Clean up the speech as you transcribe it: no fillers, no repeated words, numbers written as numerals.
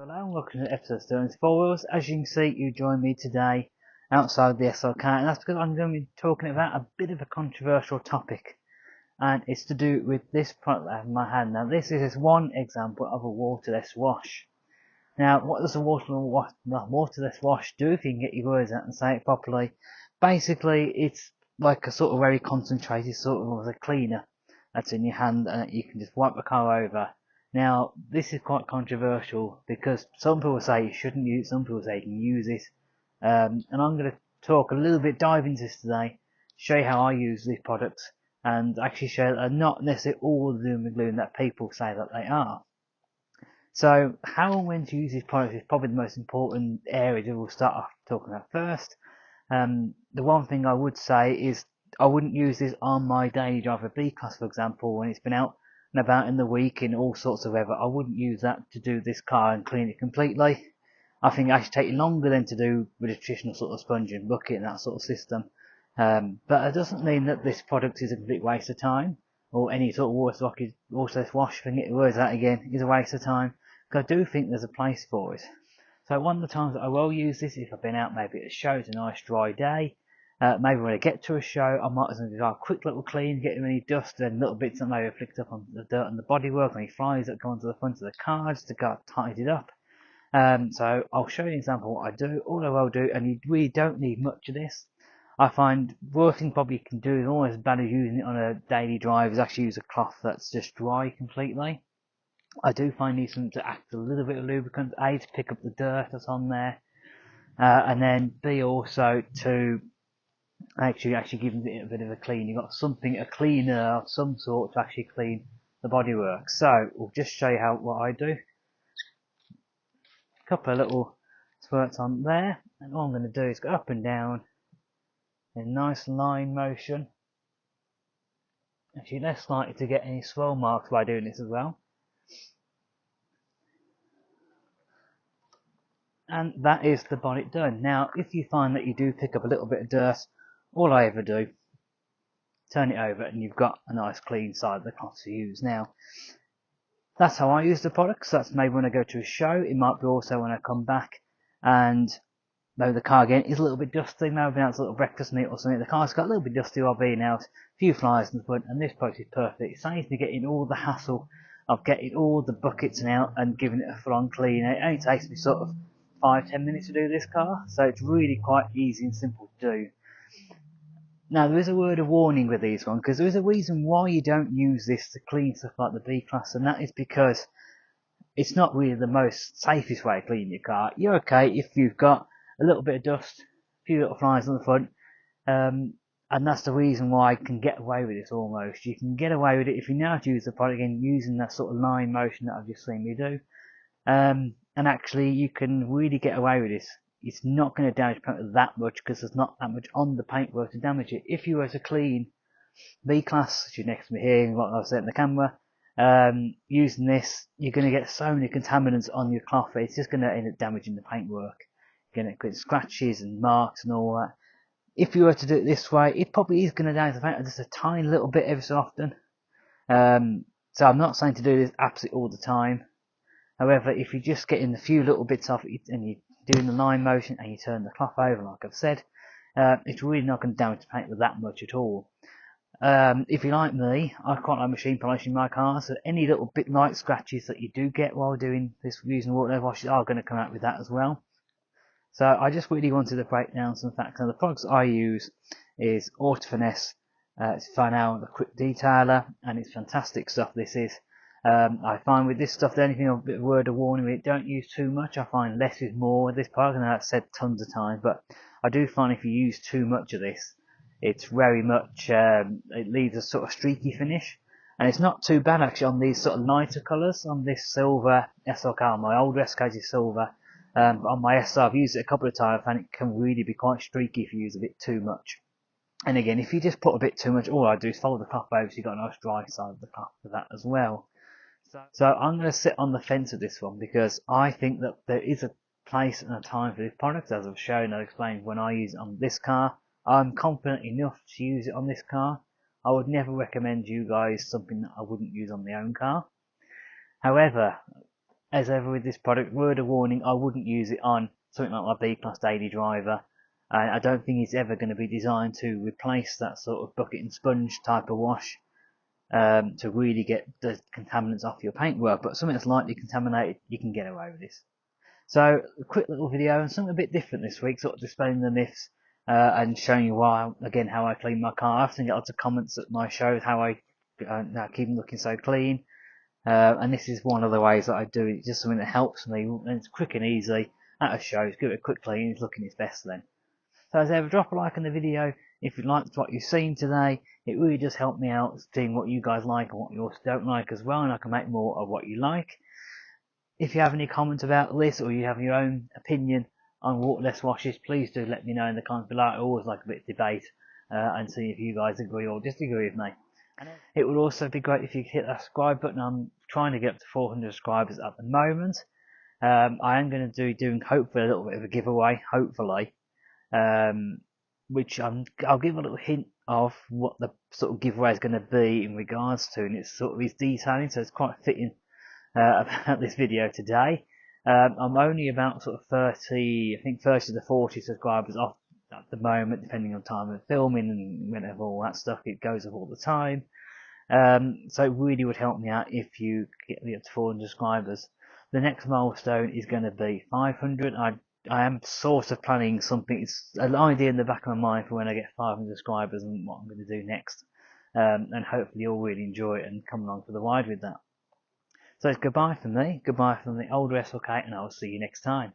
Hello and welcome to episode 34 Wheels. As you can see, you join me today outside the SLK, and that's because I'm going to be talking about a bit of a controversial topic, and it's to do with this product I have in my hand. Now, this is one example of a waterless wash. Now, what does a waterless wash do, if you can get your words out and say it properly? Basically, it's like a sort of very concentrated sort of a cleaner that's in your hand, and you can just wipe the car over. Now, this is quite controversial because some people say you shouldn't use it, some people say you can use it. And I'm going to talk a little bit, dive into this today, show you how I use these products, and actually show that they're not necessarily all the doom and gloom that people say that they are. So, how and when to use these products is probably the most important area that we'll start off talking about first. The one thing I would say is I wouldn't use this on my daily driver B-Class, for example, when it's been out and about in the week in all sorts of weather. I wouldn't use that to do this car and clean it completely. I think it actually takes longer than to do with a traditional sort of sponge and bucket and that sort of system. But it doesn't mean that this product is a complete waste of time, or any sort of waterless wash, if I can get the words out again, is a waste of time, because I do think there's a place for it. So one of the times that I will use this, if I've been out maybe at a show, it's a nice dry day, maybe when I get to a show, I might as well do a quick little clean, get any dust and little bits that maybe have flicked up on the dirt and the bodywork, any flies that go onto the front of the car, just to go tidy it up. So I'll show you an example of what I do. All I will do, and you really don't need much of this. I find worst thing probably you can do is almost as bad as using it on a daily drive is actually use a cloth that's just dry completely. I do find these to act a little bit of lubricant, A, to pick up the dirt that's on there, and then B, also to actually giving it a bit of a clean. You've got a cleaner of some sort to actually clean the bodywork. So we'll just show you what I do. A couple of little squirts on there, and all I'm going to do is go up and down in a nice line motion. Actually, less likely to get any swirl marks by doing this as well. And that is the bonnet done. Now, if you find that you do pick up a little bit of dirt, all I ever do, turn it over, and you've got a nice clean side of the cloth to use. Now, that's how I use the products. That's maybe when I go to a show. It might be also when I come back and maybe the car again is a little bit dusty. Maybe I've been out to a little breakfast meet or something. The car's got a little bit dusty while being out, a few flies in the front, and this product is perfect. It saves me getting all the hassle of getting all the buckets out and giving it a full-on clean. It only takes me sort of 5-10 minutes to do this car, so it's really quite easy and simple to do. Now, there is a word of warning with these ones, because there is a reason why you don't use this to clean stuff like the B-Class, and that is because it's not really the most safest way to clean your car. You're okay if you've got a little bit of dust, a few little flies on the front, and that's the reason why I can get away with this almost. You can get away with it if you know how to use the product again, using that sort of line motion that I've just seen me do. And actually, you can really get away with this. It's not going to damage paint that much because there's not that much on the paintwork to damage it. If you were to clean B-Class, which is next to me here, and what I've said in the camera, using this, you're going to get so many contaminants on your cloth, it's just going to end up damaging the paintwork. You're going to get scratches and marks and all that. If you were to do it this way, it probably is going to damage the paint just a tiny little bit every so often. So I'm not saying to do this absolutely all the time. However, if you're just getting a few little bits off it and you're doing the line motion and you turn the cloth over, like I've said, it's really not going to damage the paint with that much at all. If you're like me, I quite like machine polishing my car, so any little bit light scratches that you do get while doing this using waterless washes are going to come out with that as well. So I just really wanted to break down some facts. Now, the products I use is Finesse. It's fine now, the quick detailer, and it's fantastic stuff. This is. I find with this stuff, the only thing, a bit of word of warning with it, don't use too much. I find less is more with this product, and I've said tons of times, but I do find if you use too much of this, it's very much, it leaves a sort of streaky finish, and it's not too bad actually on these sort of lighter colours. On this silver SLK, my old SLK is silver, on my SR I've used it a couple of times, and it can really be quite streaky if you use a bit too much. And again, if you just put a bit too much, all I do is follow the cloth over so you've got a nice dry side of the cloth for that as well. So I'm going to sit on the fence with this one because I think that there is a place and a time for this product. As I've shown and explained, when I use it on this car, I'm confident enough to use it on this car. I would never recommend you guys something that I wouldn't use on my own car. However, as ever with this product, word of warning, I wouldn't use it on something like my B-Class daily driver. And I don't think it's ever going to be designed to replace that sort of bucket and sponge type of wash to really get the contaminants off your paintwork. But something that's lightly contaminated, you can get away with this. So a quick little video and something a bit different this week, sort of displaying the myths and showing you how I clean my car. I often get lots of comments at my shows how I keep them looking so clean. And this is one of the ways that I do it. It's just something that helps me, and it's quick and easy at a show. Give it a quick clean, it's looking its best then. So as ever, drop a like on the video if you liked what you've seen today. It really does help me out seeing what you guys like and what you don't like as well, and I can make more of what you like. If you have any comments about this, or you have your own opinion on waterless washes, please do let me know in the comments below. I always like a bit of debate and see if you guys agree or disagree with me. It would also be great if you could hit that subscribe button. I'm trying to get up to 400 subscribers at the moment. I am going to be doing hopefully a little bit of a giveaway, hopefully, which I'll give a little hint of what the sort of giveaway is going to be in regards to, and it's sort of is detailing, so it's quite fitting about this video today. I'm only about sort of 30 to 40 subscribers off at the moment, depending on time of filming and whenever all that stuff, it goes up all the time. So it really would help me out if you get me up to 400 subscribers. The next milestone is going to be 500. I am sort of planning something. It's an idea in the back of my mind for when I get 500 subscribers and what I'm going to do next. And hopefully you'll really enjoy it and come along for the ride with that. So it's goodbye from me, goodbye from the old WrestleCake, and I will see you next time.